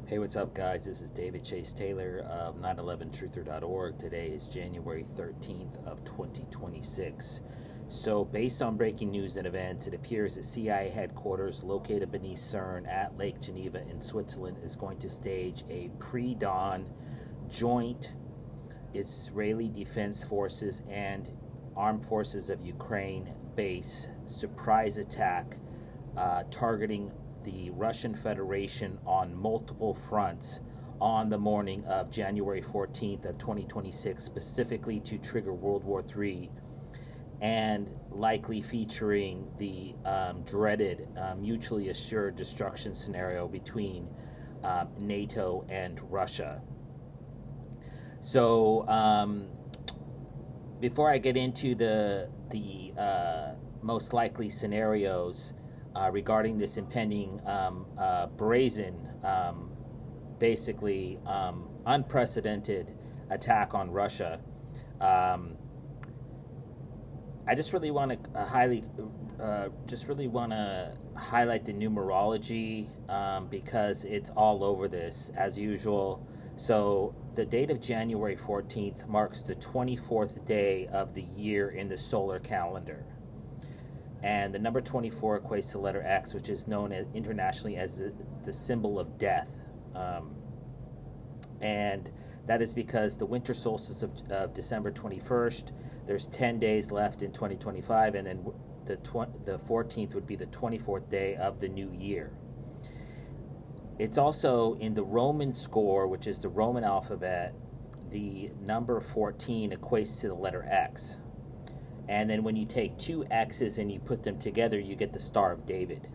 Hey, what's up, guys? This is David Chase Taylor of 911truther.org. Today is January 13th of 2026. So, based on breaking news and events, it appears that CIA headquarters located beneath CERN at Lake Geneva in Switzerland is going to stage a pre-dawn joint Israeli Defense Forces and Armed Forces of Ukraine base surprise attack targeting the Russian Federation on multiple fronts on the morning of January 14th of 2026, specifically to trigger World War III, and likely featuring the dreaded mutually assured destruction scenario between NATO and Russia. So before I get into the most likely scenarios regarding this impending brazen, basically unprecedented attack on Russia, I just really want to highlight the numerology because it's all over this as usual. So the date of January 14th marks the 24th day of the year in the solar calendar. And the number 24 equates to the letter X, which is known internationally as the symbol of death. And that is because the winter solstice of December 21st, there's 10 days left in 2025, and then the 14th would be the 24th day of the new year. It's also in the Roman score, which is the Roman alphabet, the number 14 equates to the letter X. And then when you take two X's and you put them together, you get the Star of David.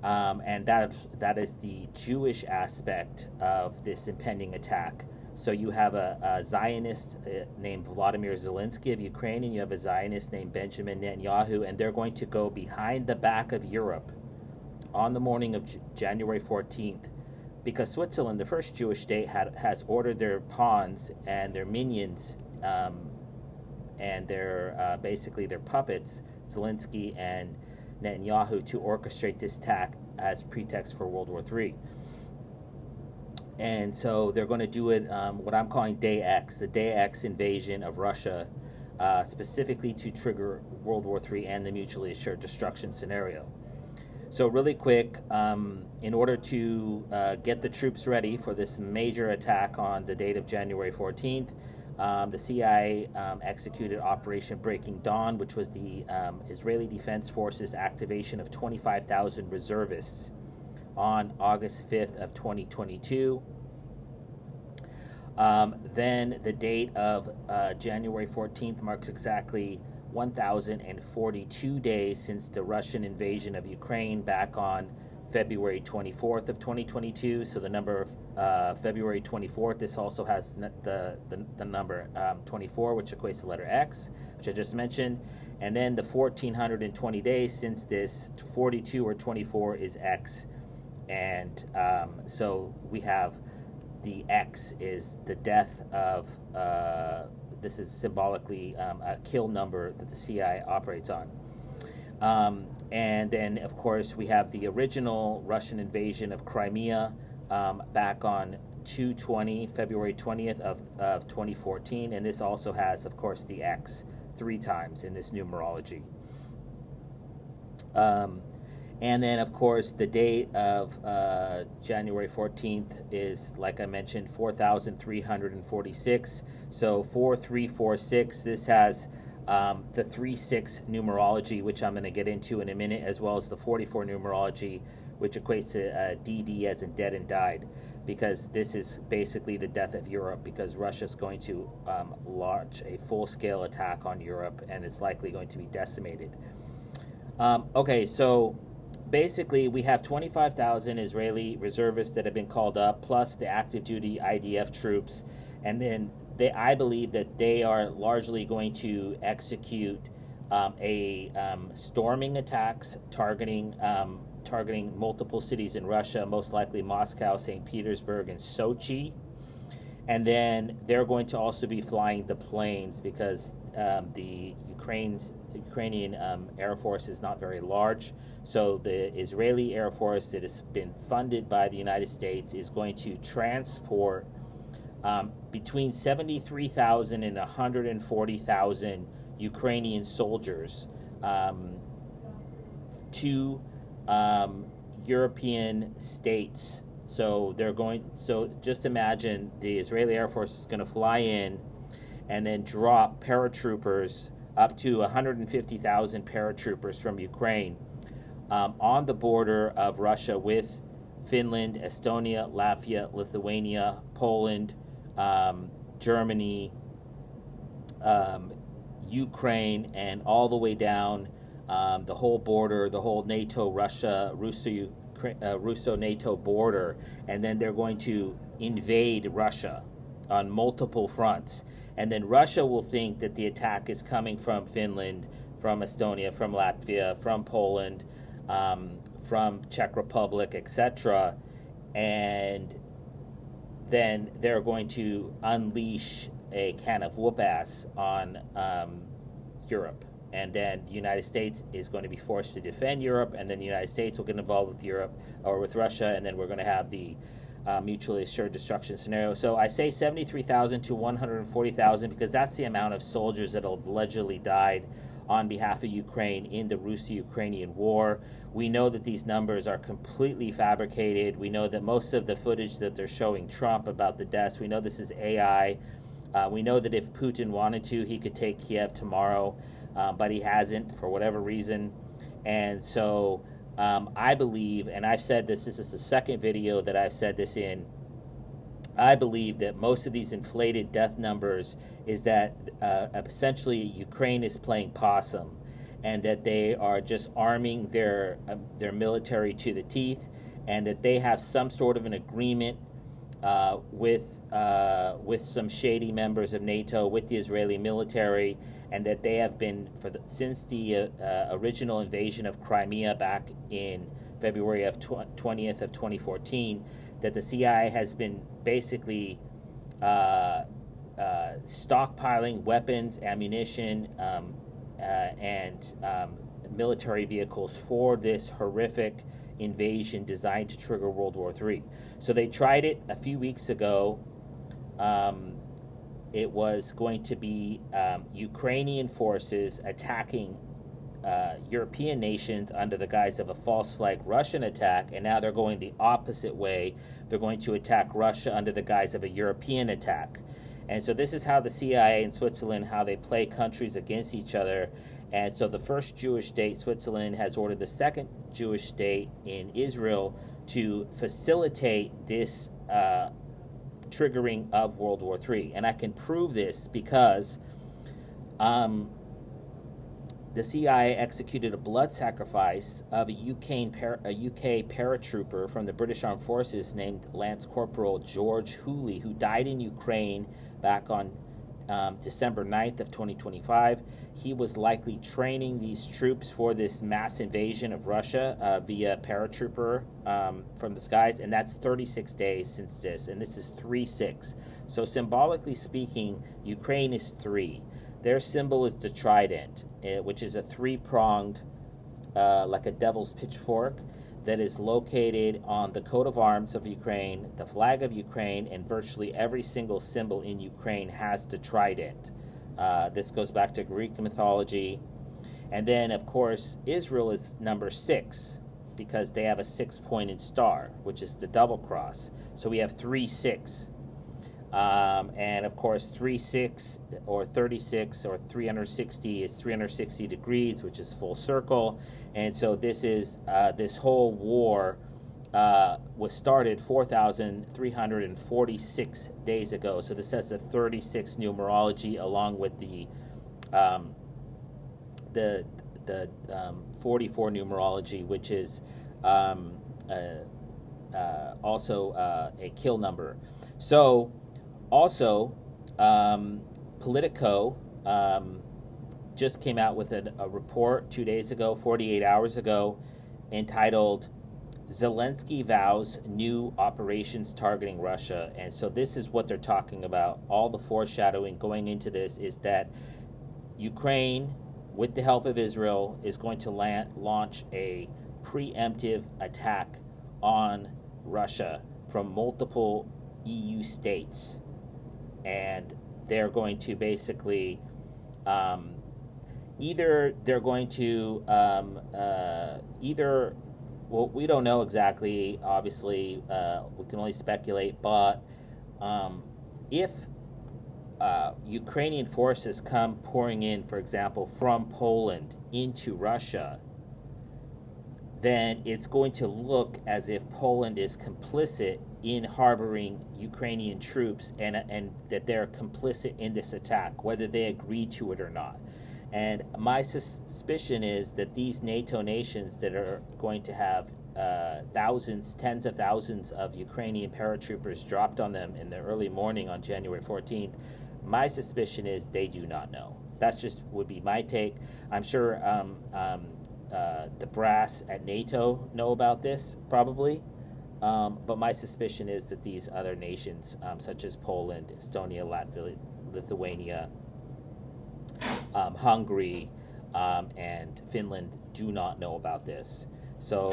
And that is the Jewish aspect of this impending attack. So you have a Zionist named Vladimir Zelensky of Ukraine, and you have a Zionist named Benjamin Netanyahu, and they're going to go behind the back of Europe on the morning of January 14th, because Switzerland, the first Jewish state, has ordered their pawns and their minions and their basically their puppets, Zelensky and Netanyahu, to orchestrate this attack as pretext for World War III. And so they're going to do it what I'm calling Day X, the Day X invasion of Russia, specifically to trigger World War III and the mutually assured destruction scenario. So really quick, in order to get the troops ready for this major attack on the date of January 14th, the CIA executed Operation Breaking Dawn, which was the Israeli Defense Forces activation of 25,000 reservists on August 5th of 2022. Then the date of January 14th marks exactly 1,042 days since the Russian invasion of Ukraine back on February 24th of 2022. So the number of February 24th, this also has the number 24, which equates to the letter X, which I just mentioned. And then the 1,420 days since this, 42 or 24 is X. And so we have the X is the death of, this is symbolically a kill number that the CIA operates on. And then, of course, we have the original Russian invasion of Crimea back on February 20th of 2014. And this also has, of course, the X 3 times in this numerology. And then, of course, the date of January 14th is, like I mentioned, 4,346. So 4346, this has the 3-6 numerology, which I'm going to get into in a minute, as well as the 44 numerology, which equates to DD as in dead and died, because this is basically the death of Europe, because Russia's going to launch a full-scale attack on Europe, and it's likely going to be decimated. Okay, so basically we have 25,000 Israeli reservists that have been called up, plus the active duty IDF troops, and then I believe that they are largely going to execute storming attacks targeting multiple cities in Russia, most likely Moscow, St. Petersburg, and Sochi. And then they're going to also be flying the planes because the Ukrainian Air Force is not very large. So the Israeli Air Force that has been funded by the United States is going to transport between 73,000 and 140,000 Ukrainian soldiers to European states. So just imagine the Israeli Air Force is going to fly in and then drop paratroopers, up to 150,000 paratroopers from Ukraine on the border of Russia with Finland, Estonia, Latvia, Lithuania, Poland, Germany, Ukraine, and all the way down the whole border, the whole Russo-NATO border, and then they're going to invade Russia on multiple fronts. And then Russia will think that the attack is coming from Finland, from Estonia, from Latvia, from Poland, from Czech Republic, etc. And then they're going to unleash a can of whoop-ass on Europe. And then the United States is going to be forced to defend Europe, and then the United States will get involved with Europe or with Russia, and then we're going to have the mutually assured destruction scenario. So I say 73,000 to 140,000 because that's the amount of soldiers that have allegedly died on behalf of Ukraine in the Russo-Ukrainian war. We know that these numbers are completely fabricated. We know that most of the footage that they're showing Trump about the deaths, we know this is AI. We know that if Putin wanted to, he could take Kiev tomorrow, but he hasn't for whatever reason. And so I believe, and I've said this is the second video that I've said this in, I believe that most of these inflated death numbers is that essentially Ukraine is playing possum, and that they are just arming their military to the teeth, and that they have some sort of an agreement with some shady members of NATO, with the Israeli military, and that they have been since the original invasion of Crimea back in February of 20th of 2014, that the CIA has been basically stockpiling weapons, ammunition, and military vehicles for this horrific invasion designed to trigger World War III. So they tried it a few weeks ago. It was going to be Ukrainian forces attacking European nations under the guise of a false flag Russian attack, and now they're going the opposite way. They're going to attack Russia under the guise of a European attack. And so this is how the CIA and Switzerland, how they play countries against each other. And so the first Jewish state, Switzerland, has ordered the second Jewish state in Israel to facilitate this triggering of World War III. And I can prove this because the CIA executed a blood sacrifice of a UK paratrooper from the British Armed Forces named Lance Corporal George Hooley, who died in Ukraine back on December 9th of 2025. He was likely training these troops for this mass invasion of Russia via paratrooper from the skies, and that's 36 days since this, and this is 3-6. So symbolically speaking, Ukraine is 3. Their symbol is the trident, which is a 3-pronged, like a devil's pitchfork, that is located on the coat of arms of Ukraine, the flag of Ukraine, and virtually every single symbol in Ukraine has the trident. This goes back to Greek mythology. And then, of course, Israel is number 6 because they have a 6-pointed star, which is the double cross. So we have 3-6. And of course 3-6 or 36 or 360 is 360 degrees, which is full circle. And so this is this whole war was started 4,346 days ago. So this has a 36 numerology along with the 44 numerology, which is also a kill number. So also, Politico just came out with a report 2 days ago, 48 hours ago, entitled Zelensky vows new operations targeting Russia. And so this is what they're talking about. All the foreshadowing going into this is that Ukraine, with the help of Israel, is going to launch a preemptive attack on Russia from multiple EU states. And they're going to basically either they're going to either, well, we don't know exactly, obviously, we can only speculate, but if Ukrainian forces come pouring in, for example, from Poland into Russia, then it's going to look as if Poland is complicit in harboring Ukrainian troops, and that they're complicit in this attack, whether they agree to it or not. And my suspicion is that these NATO nations that are going to have thousands, tens of thousands of Ukrainian paratroopers dropped on them in the early morning on January 14th, my suspicion is they do not know. That's just would be my take. I'm sure the brass at NATO know about this, probably. But my suspicion is that these other nations, such as Poland, Estonia, Latvia, Lithuania, Hungary, and Finland, do not know about this. So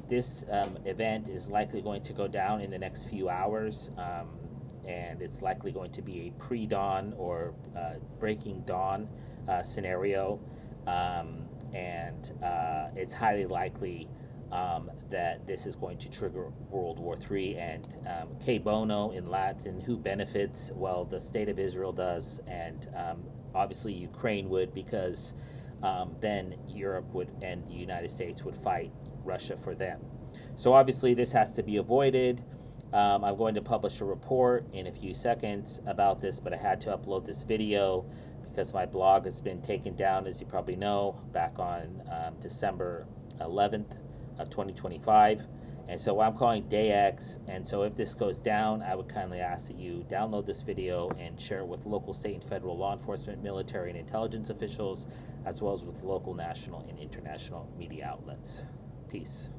this event is likely going to go down in the next few hours, and it's likely going to be a pre-dawn or breaking dawn scenario, and it's highly likely that this is going to trigger World War III. And que bono in Latin, who benefits? Well, the state of Israel does, and obviously Ukraine would, because then Europe would and the United States would fight Russia for them. So obviously this has to be avoided. I'm going to publish a report in a few seconds about this, but I had to upload this video because my blog has been taken down, as you probably know, back on December 11th of 2025. And so I'm calling Day X. And so if this goes down, I would kindly ask that you download this video and share it with local, state, and federal law enforcement, military, and intelligence officials, as well as with local, national, and international media outlets. Peace.